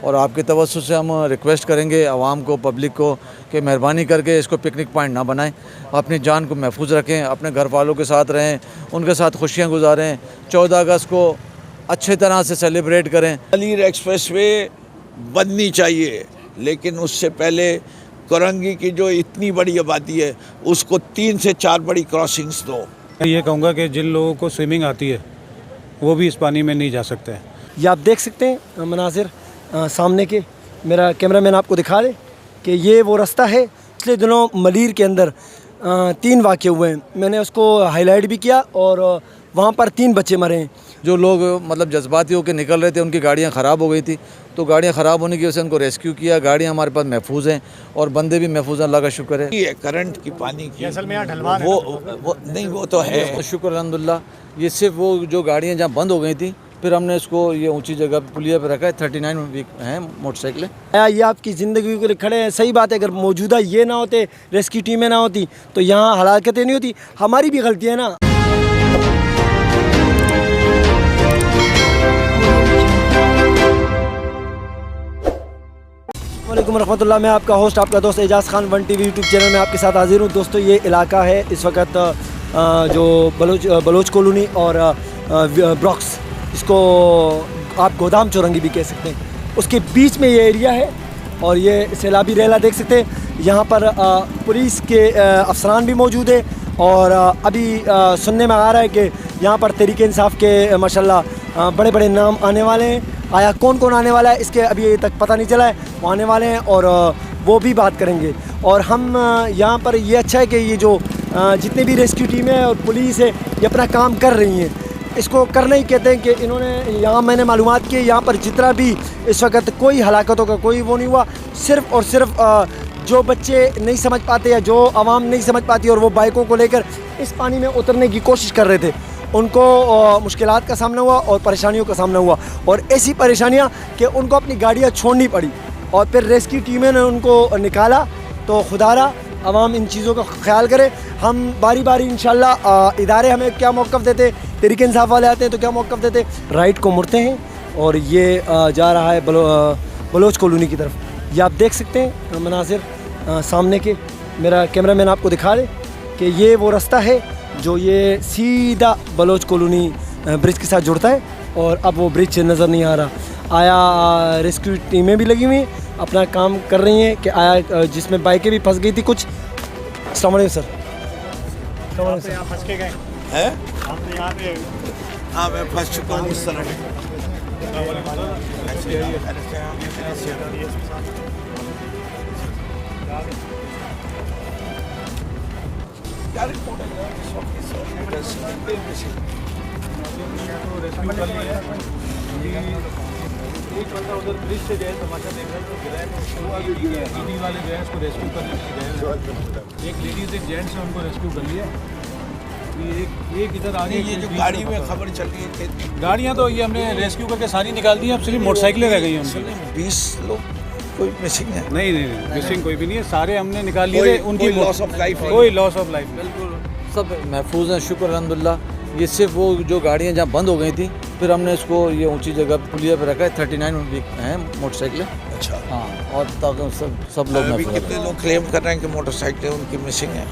और आपके तवज्जो से हम रिक्वेस्ट करेंगे आवाम को, पब्लिक को कि मेहरबानी करके इसको पिकनिक पॉइंट ना बनाएं, अपनी जान को महफूज रखें, अपने घर वालों के साथ रहें, उनके साथ खुशियां गुजारें, 14 अगस्त को अच्छे तरह से सेलिब्रेट करें। अलीर एक्सप्रेस वे बननी चाहिए, लेकिन उससे पहले करंगी की जो इतनी बड़ी आबादी है उसको 3 से 4 बड़ी क्रॉसिंग्स दो। मैं ये कहूँगा कि जिन लोगों को स्विमिंग आती है वो भी इस पानी में नहीं जा सकते हैं। ये आप देख सकते हैं मनाजिर सामने के, मेरा कैमरामैन आपको दिखा दे कि ये वो रास्ता है। पिछले दिनों मलीर के अंदर 3 वाक़े हुए हैं, मैंने उसको हाईलाइट भी किया और वहाँ पर 3 बच्चे मरे हैं। जो लोग मतलब जज्बाती होकर निकल रहे थे, उनकी गाड़ियाँ ख़राब हो गई थी, तो गाड़ियाँ ख़राब होने की वजह से उनको रेस्क्यू किया। गाड़ियाँ हमारे पास महफूज हैं और बंदे भी महफूज हैं, अल्लाह का शुक्र है। ये करंट की पानी की असल में यहाँ ढलवान है वो नहीं, वो तो है शुक्र अल्हम्दुलिल्लाह। ये सिर्फ वो जो गाड़ियाँ जहाँ बंद हो गई थी, फिर हमने इसको ये ऊंची जगह पुलिया पे रखा है। 39 हैं मोटरसाइकिलें। ये आपकी ज़िंदगी के लिए खड़े हैं, सही बात है। अगर मौजूदा ये ना होते, रेस्क्यू टीमें ना होती, तो यहाँ हलाकतें नहीं होती। हमारी भी गलती है ना। वालेकुम रहमतुल्लाह। मैं आपका होस्ट, आपका दोस्त एजाज़ खान 1 TV यूट्यूब चैनल में आपके साथ हाजिर हूँ। दोस्तों, ये इलाका है इस वक्त जो बलोच कॉलोनी और ब्रॉक्स, इसको आप गोदाम चौरंगी भी कह सकते हैं, उसके बीच में ये एरिया है। और ये सैलाबी रेला देख सकते हैं। यहाँ पर पुलिस के अफसरान भी मौजूद है। और अभी सुनने में आ रहा है कि यहाँ पर तहरीक इंसाफ के माशाल्लाह बड़े बड़े नाम आने वाले हैं। आया कौन कौन आने वाला है इसके अभी तक पता नहीं चला है, वो आने वाले हैं और वो भी बात करेंगे। और हम यहाँ पर ये अच्छा है कि ये जो जितने भी रेस्क्यू टीमें हैं और पुलिस है, ये अपना काम कर रही हैं। इसको करना ही कहते हैं कि इन्होंने यहाँ मैंने मालूमात की, यहाँ पर जितना भी इस वक्त कोई हलाकतों का कोई वो नहीं हुआ। सिर्फ़ और सिर्फ जो बच्चे नहीं समझ पाते या जो आवाम नहीं समझ पाती और वो बाइकों को लेकर इस पानी में उतरने की कोशिश कर रहे थे, उनको मुश्किलात का सामना हुआ और परेशानियों का सामना हुआ। और ऐसी परेशानियाँ कि उनको अपनी गाड़ियाँ छोड़नी पड़ी और फिर रेस्क्यू टीमें ने उनको निकाला। तो खुदारा आवाम इन चीज़ों का ख्याल करे। हम बारी बारी इंशाल्लाह इदारे हमें क्या मौक़िफ़ देते, तहरीक इंसाफ वाले आते हैं तो क्या मौक़िफ़ देते, राइट को मुड़ते हैं। और ये जा रहा है बलोच कॉलोनी की तरफ। ये आप देख सकते हैं मनाजिर सामने के, मेरा कैमरामैन आपको दिखा दे कि ये वो रास्ता है जो ये सीधा बलोच कॉलोनी ब्रिज के साथ जुड़ता है। और अब वो ब्रिज नज़र नहीं आ रहा। आया रेस्क्यू टीमें भी लगी हुई हैं, अपना काम कर रही हैं कि आया जिसमें बाइकें भी फंस गई थी कुछ। अस्सलाम वालेकुम सर। आप यहाँ फंस के गए हैं? आप तो यहाँ पे हाँ, मैं फंस चुका हूँ इस तरह। एक बंदा उधर ब्रिज से गए, तमाशा देख रहे तो गिरा है, तो ईडी वाले गए उसको रेस्क्यू करने के लिए गए। एक लेडीज एक जेंट्स ने उनको रेस्क्यू कर लिया। एक इधर आगे ये जो गाड़ी में खबर चल रही है, गाड़ियाँ तो ये हमने रेस्क्यू करके सारी निकाल दी हैं, अब सिर्फ मोटरसाइकिलें रह गई हैं उनकी। 20 लोग कोई मिसिंग है? नहीं, मिसिंग कोई भी नहीं है, सारे हमने निकाल लिए। उनकी लॉस ऑफ लाइफ, कोई लॉस ऑफ लाइफ बिल्कुल सब महफूज हैं, शुक्र अल्हम्दुलिल्लाह। ये सिर्फ वो जो गाड़ियाँ जहाँ बंद हो गई थी, फिर हमने इसको ये ऊंची जगह पुलिया पे रखा है। 39 हैं मोटरसाइकिलें। अच्छा, हाँ, और ताकि सब लोग अभी महफूज कितने हैं। लोग क्लेम कर रहे हैं कि मोटरसाइकिलें उनकी मिसिंग है?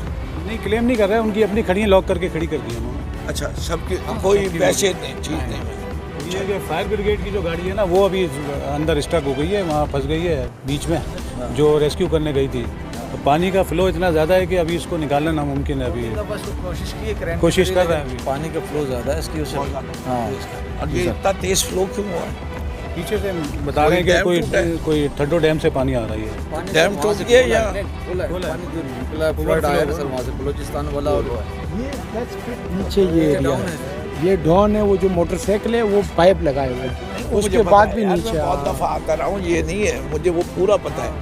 नहीं, क्लेम नहीं कर रहे हैं, उनकी अपनी खड़ी है, लॉक करके खड़ी कर दी उन्होंने। अच्छा, सबकी कोई वैसे नहीं चीज़ नहीं है। ये जो फायर ब्रिगेड की जो गाड़ी है ना, वो अभी अंदर स्टक हो गई है, वहाँ फंस गई है बीच में, जो रेस्क्यू करने गई थी। तो पानी का फ्लो इतना ज़्यादा है कि अभी इसको निकालना नामुमकिन है। अभी कोशिश कर रहे हैं, अभी पानी का फ्लो ज़्यादा है इसकी वजह से। हाँ, और ये इतना तेज फ्लो क्यों हुआ है? पीछे से बता रहे हैं कि कोई ठड्डो डैम से पानी आ रही है। डैम टूट गया या खुला है? पानी जो निकला है, फ्लड आया है सर वहाँ से बलूचिस्तान वाला। और ये 10 फीट नीचे ये एरिया है, ये डॉन है। वो जो मोटरसाइकिल है वो पाइप लगाए हुए हैं, उसके बाद भी नीचे। बहुत दफ़ा आता रहा हूँ, ये नहीं है, मुझे वो पूरा पता है।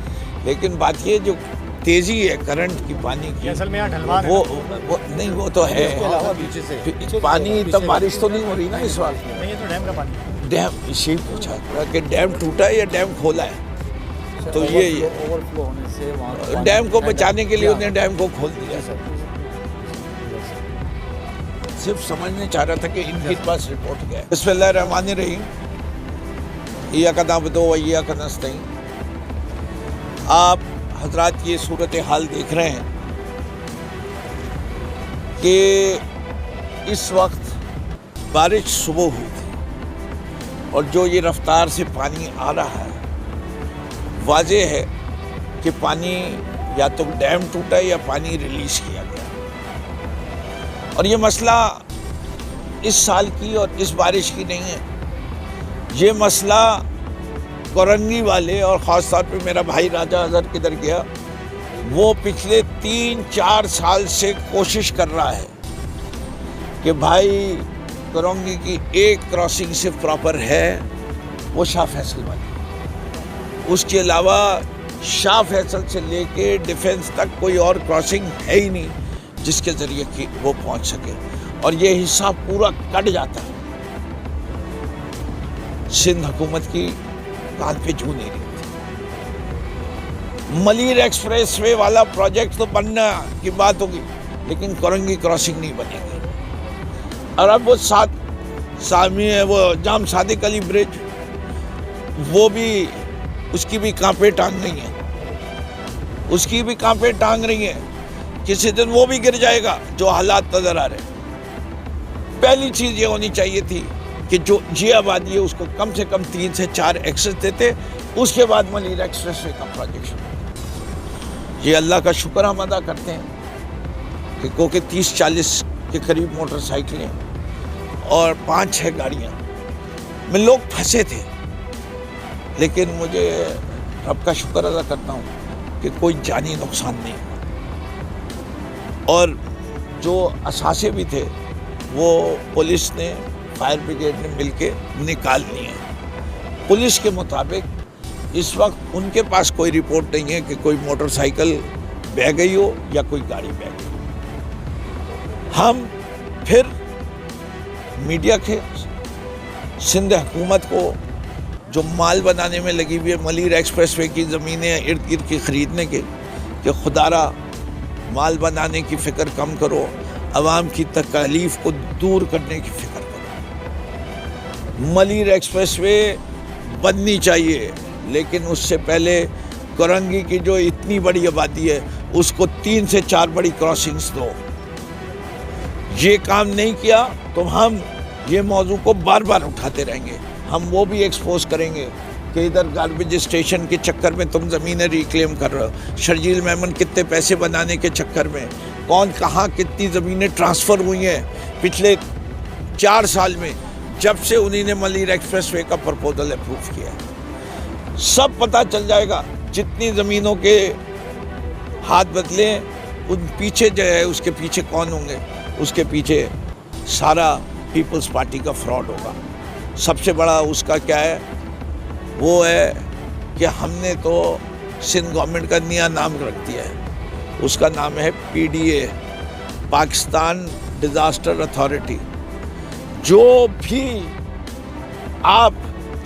लेकिन बात ये जो तेज़ी है करंट की पानी की, असल में यहाँ ढलवान है वो नहीं, वो तो है। पानी तब बारिश तो नहीं हो रही ना इस वक्त। नहीं, ये तो डैम का पानी है। डैम इसी पूछा कि डैम टूटा है या डैम खोला है, तो ये ओवरफ्लो होने से वहाँ डैम को बचाने के लिए उन्हें डैम को खोल दिया। सिर्फ समझने चाह रहा था कि इनके पास रिपोर्ट क्या है। बिस्मिल्लाहिर्रहमानिर्रहीम। इय्याका नअबुदु व इय्याका नस्तईन। आप हजरात ये सूरत हाल देख रहे हैं कि इस वक्त बारिश सुबह हुई थी और जो ये रफ्तार से पानी आ रहा है, वाज़ेह है कि पानी या तो डैम टूटा या पानी रिलीज किया गया। और ये मसला इस साल की और इस बारिश की नहीं है, ये मसला कोरंगी वाले और ख़ास तौर पे मेरा भाई राजा अजहर किधर गया, वो पिछले 3-4 साल से कोशिश कर रहा है कि भाई कोरंगी की एक क्रॉसिंग सिर्फ प्रॉपर है, वो शाह फैसल वाली। उसके अलावा शाह फैसल से लेके डिफेंस तक कोई और क्रॉसिंग है ही नहीं जिसके ज़रिए कि वो पहुंच सके, और ये हिस्सा पूरा कट जाता है। सिंध हुकूमत की कान पे जू नहीं रही थी। मलीर एक्सप्रेस वे वाला प्रोजेक्ट तो बनना की बात होगी, लेकिन कोरंगी क्रॉसिंग नहीं बनेगी। और अब वो सामी है, वो जाम सादिक अली ब्रिज, वो भी, उसकी भी कांपे टांग रही है, उसकी भी कांपे टांग रही है। किसी दिन वो भी गिर जाएगा जो हालात नजर आ रहे। पहली चीज ये होनी चाहिए थी कि जो जी आबादी है उसको कम से कम 3 से 4 एक्सेस देते, उसके बाद मलीर एक्सप्रेस वे का प्रोजेक्ट शुरू। ये अल्लाह का शुक्र हम अदा करते हैं कि क्योंकि 30-40 के करीब मोटरसाइकिलें और 5-6 गाड़ियाँ में लोग फंसे थे, लेकिन मुझे रब का शुक्र अदा करता हूँ कि कोई जानी नुकसान नहीं। और जो असासे भी थे वो पुलिस ने, फायर ब्रिगेड ने मिलके निकाल लिए। पुलिस के मुताबिक इस वक्त उनके पास कोई रिपोर्ट नहीं है कि कोई मोटरसाइकिल बह गई हो या कोई गाड़ी बह गई हो। हम फिर मीडिया के सिंध हुकूमत को जो माल बनाने में लगी हुई है मलीर एक्सप्रेसवे की ज़मीनें इर्द गिर्द की ख़रीदने के, कि खुदारा माल बनाने की फ़िक्र कम करो, अवाम की तकलीफ़ को दूर करने की फ़िक्र करो। मलीर एक्सप्रेसवे बननी चाहिए, लेकिन उससे पहले कोरंगी की जो इतनी बड़ी आबादी है उसको 3 से 4 बड़ी क्रॉसिंग्स दो। ये काम नहीं किया तो हम ये मौजू को बार बार उठाते रहेंगे। हम वो भी एक्सपोज करेंगे कि इधर गार्बेज स्टेशन के चक्कर में तुम ज़मीनें रिक्लेम कर रहे हो, शर्जील मेमन कितने पैसे बनाने के चक्कर में कौन कहाँ कितनी ज़मीनें ट्रांसफ़र हुई हैं पिछले 4 साल में, जब से उन्हीं ने मलीर एक्सप्रेसवे का प्रपोजल अप्रूव किया है। सब पता चल जाएगा। जितनी ज़मीनों के हाथ बदले उन पीछे जो है उसके पीछे कौन होंगे, उसके पीछे सारा पीपल्स पार्टी का फ्रॉड होगा। सबसे बड़ा उसका क्या है, वो है कि हमने तो सिंध गवर्नमेंट का नया नाम रख दिया है, उसका नाम है PDA, पाकिस्तान डिज़ास्टर अथॉरिटी। जो भी आप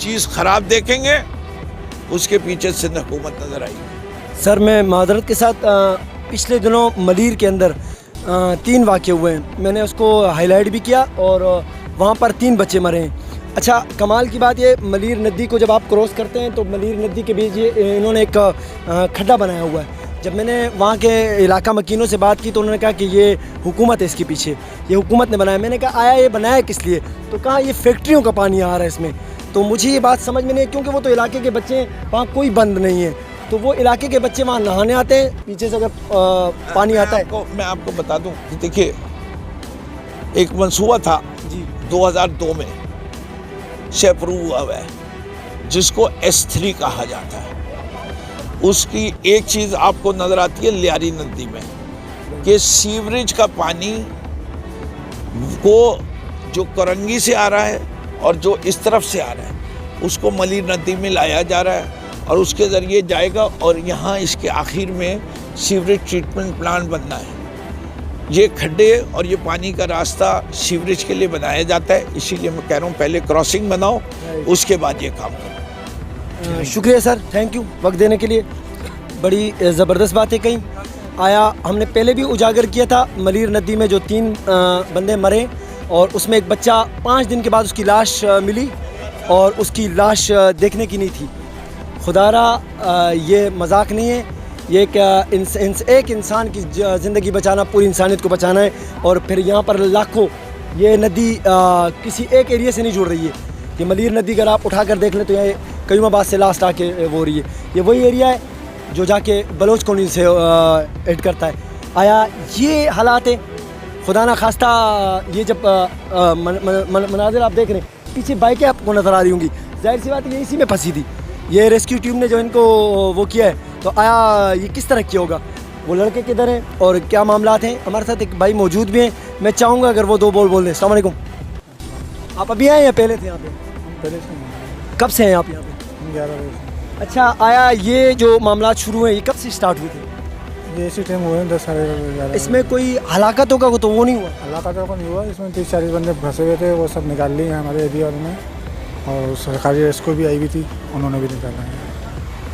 चीज़ ख़राब देखेंगे उसके पीछे सिंध हुकूमत नज़र आएगी। सर मैं मादरत के साथ पिछले दिनों मलीर के अंदर 3 वाक़े हुए हैं, मैंने उसको हाईलाइट भी किया और वहाँ पर 3 बच्चे मरे हैं। अच्छा कमाल की बात ये, मलीर नदी को जब आप क्रॉस करते हैं तो मलीर नदी के बीच ये इन्होंने एक खड्डा बनाया हुआ है। जब मैंने वहाँ के इलाका मकीनों से बात की तो उन्होंने कहा कि ये हुकूमत है इसके पीछे, ये हुकूमत ने बनाया। मैंने कहा आया ये बनाया किस लिए, तो कहा ये फैक्ट्रियों का पानी आ रहा है इसमें। तो मुझे ये बात समझ में नहीं है, क्योंकि वो तो इलाके के बच्चे हैं, वहाँ कोई बंद नहीं है, तो वो इलाके के बच्चे वहाँ नहाने आते हैं, पीछे से अगर पानी आता है। मैं आपको बता दूं कि देखिए एक मंसूबा था जी 2002 में से अप्रूव हुआ है जिसको S3 कहा जाता है। उसकी एक चीज़ आपको नज़र आती है लियारी नदी में कि सीवरेज का पानी को जो कोरंगी से आ रहा है और जो इस तरफ से आ रहा है उसको मलीर नदी में लाया जा रहा है और उसके ज़रिए जाएगा और यहाँ इसके आखिर में सीवरेज ट्रीटमेंट प्लांट बनना है। ये खड्डे और ये पानी का रास्ता सीवरेज के लिए बनाया जाता है, इसीलिए मैं कह रहा हूँ पहले क्रॉसिंग बनाओ उसके बाद ये काम करो। शुक्रिया सर, थैंक यू वक्त देने के लिए। बड़ी ज़बरदस्त बात है। कहीं आया हमने पहले भी उजागर किया था मलीर नदी में जो 3 बंदे मरे और उसमें एक बच्चा 5 दिन के बाद उसकी लाश मिली और उसकी लाश देखने की नहीं थी। खुदारा ये मजाक नहीं है, ये एक इंसान की ज़िंदगी बचाना पूरी इंसानियत को बचाना है। और फिर यहाँ पर लाखों, ये नदी किसी एक एरिया से नहीं जुड़ रही है। ये मलीर नदी अगर आप उठा कर देख लें तो ये कयूमाबाद से लास्ट आके वो हो रही है। ये वही एरिया है जो जाके बलोच कॉलोनी से एड करता है। आया ये हालात है, खुदा ना खास्ता ये जब मनाजिर आप देख रहे हैं, पीछे बाइकें आपको नज़र आ रही होंगी, जाहिर सी बात है ये इसी में फंसी थी। ये रेस्क्यू टीम ने जो इनको वो किया है, तो आया ये किस तरह किया होगा, वो लड़के किधर हैं और क्या मामलात हैं। हमारे साथ एक भाई मौजूद भी हैं, मैं चाहूँगा अगर वो दो बोल दें। अस्सलाम वालेकुम। आप अभी आए या पहले थे यहाँ पे? पहले से कब से हैं आप यहाँ पे? 11 बजे अच्छा, आया ये जो मामलात शुरू हैं ये कब से स्टार्ट हुए थे? ये इसी टाइम हुए हैं 10 साढ़े 11। इसमें कोई हलाकत होगा तो वो नहीं हुआ? अल्लाह का तो नहीं हुआ, इसमें 30-40 बंदे फंसे हुए थे, वो सब निकाल लिए हमारे एरिया वालों ने, और सरकारी रेस्क्यू भी आई हुई थी, उन्होंने भी निकाला है।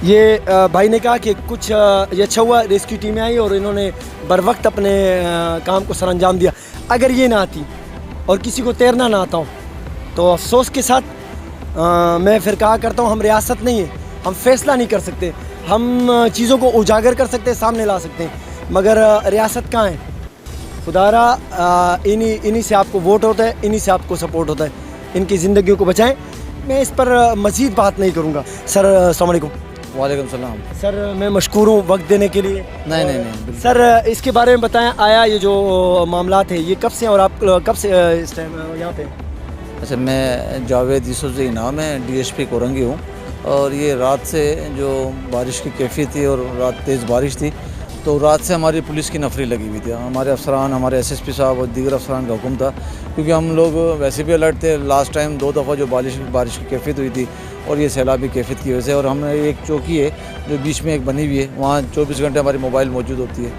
ये भाई ने कहा कि कुछ ये अच्छा हुआ रेस्क्यू टीमें आई और इन्होंने बर वक्त अपने काम को सरअंजाम दिया। अगर ये ना आती और किसी को तैरना ना आता हो तो अफसोस के साथ मैं फिर कहा करता हूँ, हम रियासत नहीं है, हम फैसला नहीं कर सकते, हम चीज़ों को उजागर कर सकते हैं, सामने ला सकते हैं, मगर रियासत कहाँ है? खुदारा इन्हीं से आपको वोट होता है, इन्हीं से आपको सपोर्ट होता है। इनकी ज़िंदगियों को बचाएं। मैं इस पर मज़ीद बात नहीं करूँगा। सर अस्सलाम वालेकुम। वालेकुम सलाम। सर मैं मशकूर हूँ वक्त देने के लिए। नहीं, बिल्कुल। सर इसके बारे में बताएं, आया ये जो मामलात है ये कब से, और आप कब से इस टाइम यहाँ पे? अच्छा, मैं जावेद यूसुफ़ज़ई नाम है, DSP कोरंगी हूँ। और ये रात से जो बारिश की कैफियत थी और रात तेज़ बारिश थी, तो रात से हमारी पुलिस की नफरी लगी हुई थी। हमारे अफसरान, हमारे SSP साहब और दीगर अफसरान का हुक्म था, क्योंकि हम लोग वैसे भी अलर्ट थे। लास्ट टाइम 2 दफ़ा जो बारिश की कैफियत हुई थी और ये सैलाबी कैफियत की वजह से, और हमने एक चौकी है जो बीच में एक बनी हुई है, वहाँ 24 घंटे हमारी मोबाइल मौजूद होती है।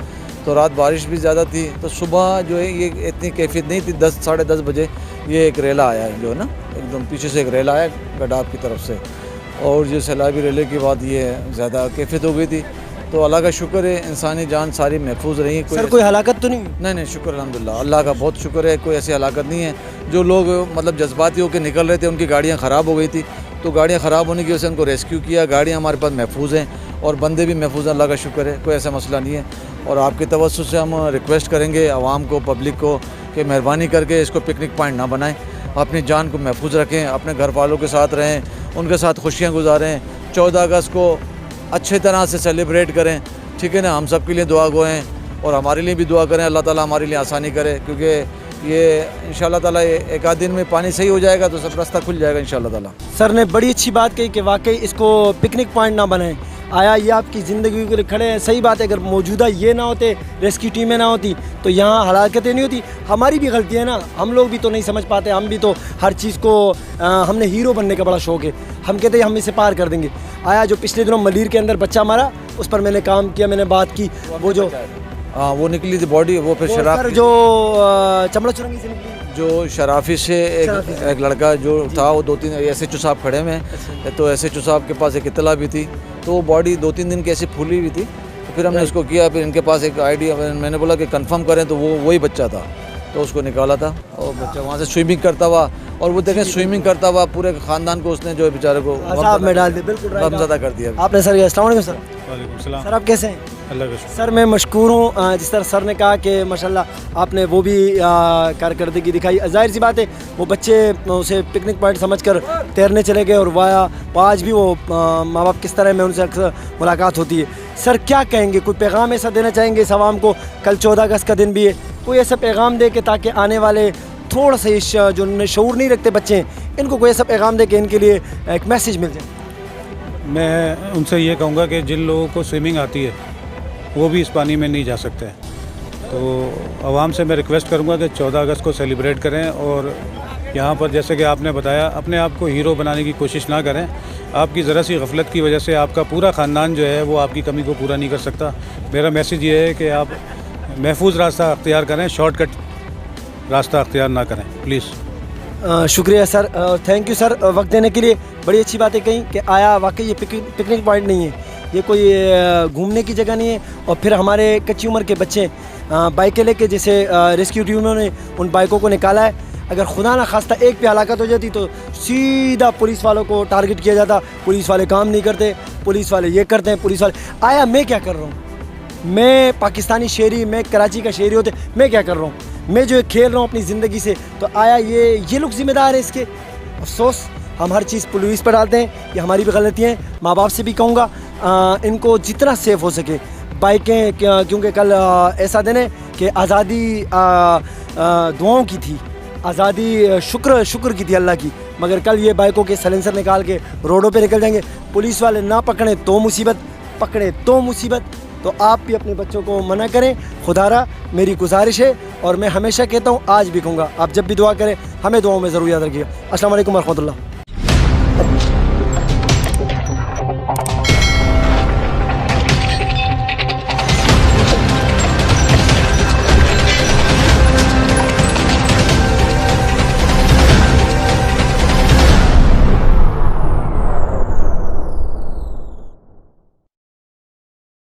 तो रात बारिश भी ज़्यादा थी, तो सुबह जो है ये इतनी कैफियत नहीं थी। 10 साढ़े 10 बजे ये एक रेला आया है, जो है ना एकदम पीछे से एक रेला आया गडाब की तरफ से, और जो सैलाबी रेले के बाद ये ज़्यादा कैफियत हो गई थी। तो अल्लाह का शुक्र है, इंसानी जान सारी महफूज रही है। सर कोई हलाकत तो नहीं? नहीं, शुक्र अल्हम्दुलिल्लाह, अल्लाह का बहुत शुक्र है, कोई ऐसी हलाकत नहीं है। जो लोग मतलब जज्बाती होकर निकल रहे थे, उनकी गाड़ियाँ ख़राब हो गई थी, तो गाड़ियाँ ख़राब होने की वजह से उनको रेस्क्यू किया। गाड़ियाँ हमारे पास महफूज हैं और बंदे भी महफूज हैं, अल्लाह का शुक्र है, कोई ऐसा मसला नहीं है। और आपके तवज्जुह से हम रिक्वेस्ट करेंगे आवाम को, पब्लिक को, कि मेहरबानी करके इसको पिकनिक पॉइंट ना बनाएं। अपनी जान को महफूज रखें, अपने घर वालों के साथ रहें, उनके साथ खुशियाँ गुजारें। 14 अगस्त को अच्छे तरह से सेलिब्रेट करें, ठीक है ना। हम सब के लिए दुआ गो हैं और हमारे लिए भी दुआ करें, अल्लाह ताला हमारे लिए आसानी करे, क्योंकि ये इंशाल्लाह ताला एक आध दिन में पानी सही हो जाएगा तो सब रास्ता खुल जाएगा इंशाल्लाह ताला। सर ने बड़ी अच्छी बात कही कि वाकई इसको पिकनिक पॉइंट ना बनाएं। आया ये आपकी ज़िंदगी के लिए खड़े हैं, सही बात है। अगर मौजूदा ये ना होते, रेस्क्यू टीमें ना होती, तो यहाँ हलाकतें नहीं होती। हमारी भी गलती है ना, हम लोग भी तो नहीं समझ पाते। हम भी तो हर चीज़ को हमने हीरो बनने का बड़ा शौक़ है, हम कहते हैं हम इसे पार कर देंगे। आया जो पिछले दिनों मलीर के अंदर बच्चा मारा, उस पर मैंने काम किया, मैंने बात की। वो जो वो निकली थी बॉडी, वो फिर शराब जो चमड़ा चुरंगी से निकली, जो शराफी से एक लड़का जो था, वो 2-3 SHO साहब खड़े हुए हैं, तो SHO साहब के पास एक इत्तला भी थी, तो वो बॉडी 2-3 दिन की ऐसी फूली हुई थी। तो फिर हमने उसको किया, फिर इनके पास एक आइडिया, मैंने बोला कि कंफर्म करें, तो वो वही बच्चा था, तो उसको निकाला था। और बच्चा वहाँ से स्विमिंग करता हुआ, और वो देखें स्विमिंग करता हुआ पूरे ख़ानदान को उसने जो बेचारे को में डाल दिया। बिल्कुल गमज़दा कर दिया आपने। सर अस्सलाम वालेकुम। सर वालेकुम सलाम। सर आप कैसे हैं? अल्लाह का शुक्र। सर मैं मशकूर हूँ, जिस तरह सर ने कहा कि माशाल्लाह आपने वो भी कारकर्दगी दिखाई। जाहिर सी बात है, वो बच्चे उसे पिकनिक पॉइंट समझकर तैरने चले गए, और वहाँ आज भी वो माँ बाप किस तरह में उनसे अक्सर मुलाकात होती है। सर क्या कहेंगे, कोई पैगाम ऐसा देना चाहेंगे इस आवाम को? कल 14 अगस्त का दिन भी है, कोई ऐसा पैगाम दे के ताकि आने वाले थोड़ा सा इस जो शऊर नहीं रखते बच्चे हैं, इनको कोई ऐसा पैगाम दे के इनके लिए एक मैसेज मिल जाए? मैं उनसे ये कहूँगा कि जिन लोगों को स्विमिंग आती है वो भी इस पानी में नहीं जा सकते हैं। तो आवाम से मैं रिक्वेस्ट करूँगा कि 14 अगस्त को सेलिब्रेट करें, और यहाँ पर जैसे कि आपने बताया, अपने आप को हीरो बनाने की कोशिश ना करें। आपकी ज़रा सी गफलत की वजह से आपका पूरा ख़ानदान जो है वो आपकी कमी को पूरा नहीं कर सकता। मेरा मैसेज ये है कि आप महफूज रास्ता अख्तियार करें, शॉर्टकट रास्ता अख्तियार ना करें, प्लीज़। शुक्रिया सर, थैंक यू सर वक्त देने के लिए। बड़ी अच्छी बातें कही कि आया वाकई ये पिकनिक पॉइंट नहीं है, ये कोई घूमने की जगह नहीं है। और फिर हमारे कच्ची उम्र के बच्चे बाइकें लेके, जैसे रेस्क्यू टीमों ने उन बाइकों को निकाला है। अगर खुदा ना खास्ता एक पे हलाकत हो जाती तो सीधा पुलिस वालों को टारगेट किया जाता, पुलिस वाले काम नहीं करते, पुलिस वाले ये करते हैं, पुलिस वाले। आया मैं क्या कर रहा हूँ, मैं पाकिस्तानी शहरी, मैं कराची का शहरी होते मैं क्या कर रहा हूँ, मैं जो खेल रहा हूँ अपनी ज़िंदगी से, तो आया ये लोग ज़िम्मेदार हैं इसके। अफसोस हम हर चीज़ पुलिस पर डालते हैं, ये हमारी भी गलतियाँ हैं। माँ बाप से भी कहूँगा इनको जितना सेफ़ हो सके बाइकें, क्योंकि कल ऐसा दिन है कि आज़ादी दुआओं की थी, आज़ादी शुक्र की थी अल्लाह की, मगर कल ये बाइकों के सलेंसर निकाल के रोडों पे निकल जाएंगे। पुलिस वाले ना पकड़े तो मुसीबत, पकड़े तो मुसीबत। तो आप भी अपने बच्चों को मना करें, खुदारा मेरी गुजारिश है, और मैं हमेशा कहता हूँ, आज भी कहूँगा, आप जब भी दुआ करें हमें दुआओं में ज़रूर याद रखिएगा। अस्सलाम वालेकुम व रहमतुल्लाह।